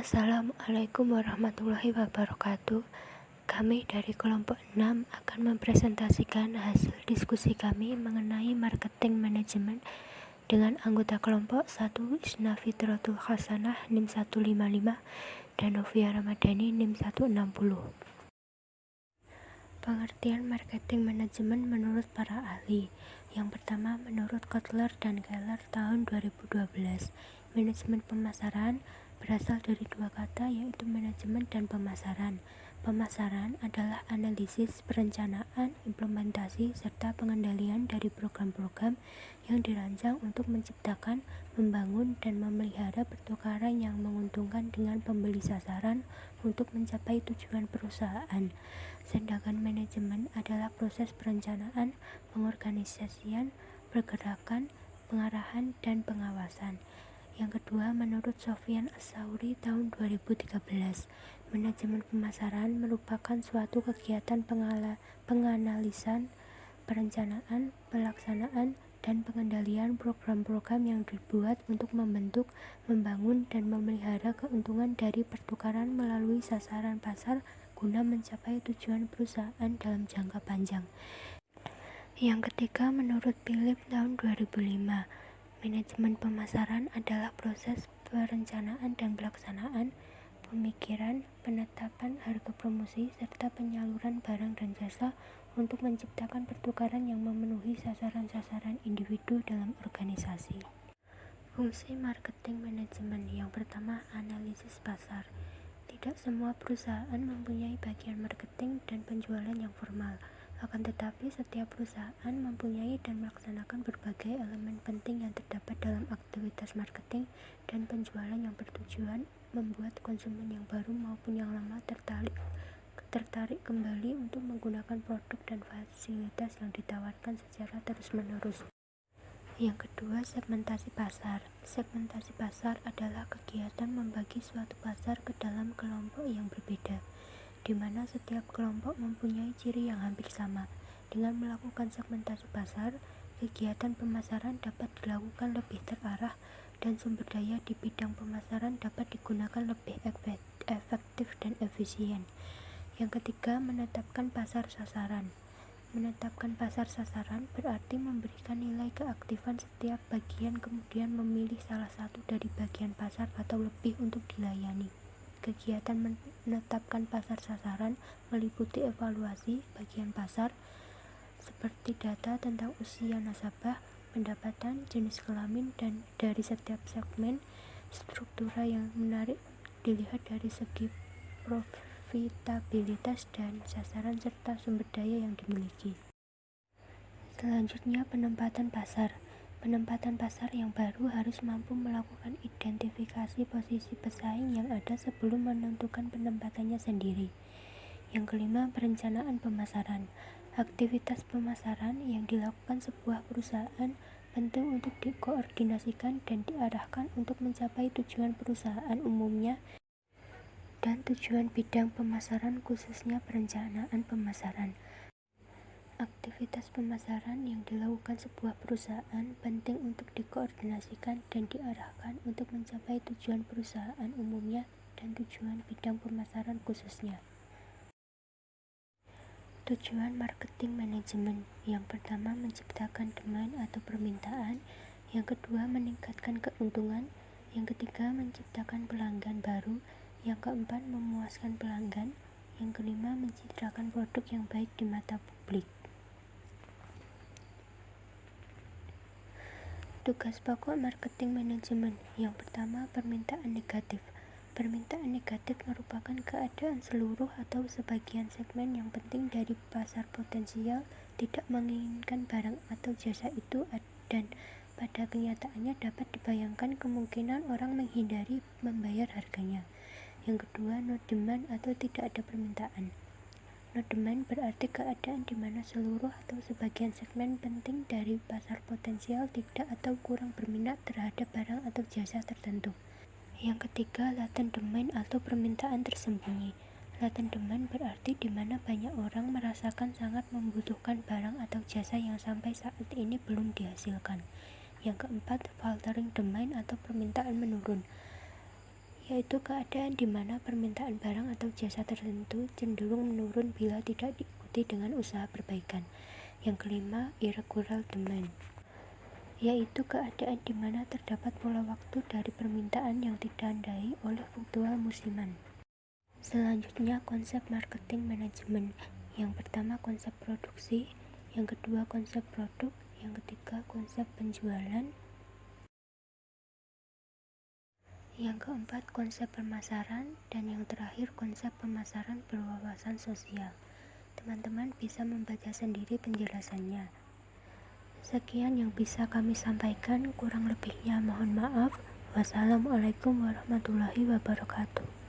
Assalamualaikum warahmatullahi wabarakatuh. Kami dari kelompok 6 akan mempresentasikan hasil diskusi kami mengenai marketing manajemen dengan anggota kelompok 1 Isna Fitratul Hasanah NIM 155 dan Novia Ramadhani NIM 160. Pengertian marketing manajemen menurut para ahli. Yang pertama, menurut Kotler dan Keller tahun 2012, manajemen pemasaran berasal dari dua kata, yaitu manajemen dan pemasaran. Pemasaran adalah analisis, perencanaan, implementasi, serta pengendalian dari program-program yang dirancang untuk menciptakan, membangun, dan memelihara pertukaran yang menguntungkan dengan pembeli sasaran untuk mencapai tujuan perusahaan. Sedangkan manajemen adalah proses perencanaan, pengorganisasian, pergerakan, pengarahan, dan pengawasan. Yang kedua, menurut Sofyan As-Sauri tahun 2013, manajemen pemasaran merupakan suatu kegiatan penganalisan, perencanaan, pelaksanaan, dan pengendalian program-program yang dibuat untuk membentuk, membangun, dan memelihara keuntungan dari pertukaran melalui sasaran pasar guna mencapai tujuan perusahaan dalam jangka panjang. Yang ketiga, menurut Philip tahun 2005, manajemen pemasaran adalah proses perencanaan dan pelaksanaan, pemikiran, penetapan harga promosi, serta penyaluran barang dan jasa untuk menciptakan pertukaran yang memenuhi sasaran-sasaran individu dalam organisasi. Fungsi marketing manajemen. Yang pertama, analisis pasar. Tidak semua perusahaan mempunyai bagian marketing dan penjualan yang formal. Akan tetapi, setiap perusahaan mempunyai dan melaksanakan berbagai elemen penting yang terdapat dalam aktivitas marketing dan penjualan yang bertujuan membuat konsumen yang baru maupun yang lama tertarik kembali untuk menggunakan produk dan fasilitas yang ditawarkan secara terus-menerus. Yang kedua, segmentasi pasar. Segmentasi pasar adalah kegiatan membagi suatu pasar ke dalam kelompok yang berbeda, di mana setiap kelompok mempunyai ciri yang hampir sama. Dengan melakukan segmentasi pasar, kegiatan pemasaran dapat dilakukan lebih terarah dan sumber daya di bidang pemasaran dapat digunakan lebih efektif dan efisien. Yang ketiga, menetapkan pasar sasaran. Menetapkan pasar sasaran berarti memberikan nilai keaktifan setiap bagian kemudian memilih salah satu dari bagian pasar atau lebih untuk dilayani. Kegiatan menetapkan pasar sasaran meliputi evaluasi bagian pasar seperti data tentang usia nasabah, pendapatan, jenis kelamin, dan dari setiap segmen. Struktura yang menarik dilihat dari segi profitabilitas dan sasaran serta sumber daya yang dimiliki. Selanjutnya, penempatan pasar. Penempatan pasar yang baru harus mampu melakukan identifikasi posisi pesaing yang ada sebelum menentukan penempatannya sendiri. Yang kelima, perencanaan pemasaran. Aktivitas pemasaran yang dilakukan sebuah perusahaan penting untuk dikoordinasikan dan diarahkan untuk mencapai tujuan perusahaan umumnya dan tujuan bidang pemasaran khususnya perencanaan pemasaran. Aktivitas pemasaran yang dilakukan sebuah perusahaan penting untuk dikoordinasikan dan diarahkan untuk mencapai tujuan perusahaan umumnya dan tujuan bidang pemasaran khususnya. Tujuan marketing manajemen. Yang pertama, menciptakan demand atau permintaan. Yang kedua, meningkatkan keuntungan. Yang ketiga, menciptakan pelanggan baru. Yang keempat, memuaskan pelanggan. Yang kelima, mencitrakan produk yang baik di mata publik. Tugas pokok marketing manajemen. Yang pertama, permintaan negatif. Permintaan negatif merupakan keadaan seluruh atau sebagian segmen yang penting dari pasar potensial tidak menginginkan barang atau jasa itu, dan pada kenyataannya dapat dibayangkan kemungkinan orang menghindari membayar harganya. Yang kedua, no demand atau tidak ada permintaan. No demand berarti keadaan di mana seluruh atau sebagian segmen penting dari pasar potensial tidak atau kurang berminat terhadap barang atau jasa tertentu. Yang ketiga, latent demand atau permintaan tersembunyi. Latent demand berarti di mana banyak orang merasakan sangat membutuhkan barang atau jasa yang sampai saat ini belum dihasilkan. Yang keempat, faltering demand atau permintaan menurun. yaitu keadaan di mana permintaan barang atau jasa tertentu cenderung menurun bila tidak diikuti dengan usaha perbaikan. Yang kelima, irregular demand, yaitu keadaan di mana terdapat pola waktu dari permintaan yang ditandai oleh fluktual musiman. Selanjutnya, konsep marketing manajemen. Yang pertama, konsep produksi, yang kedua, konsep produk, yang ketiga, konsep penjualan, yang keempat, konsep pemasaran, dan yang terakhir, konsep pemasaran berwawasan sosial. Teman-teman bisa membaca sendiri penjelasannya. Sekian yang bisa kami sampaikan, kurang lebihnya mohon maaf. Wassalamualaikum warahmatullahi wabarakatuh.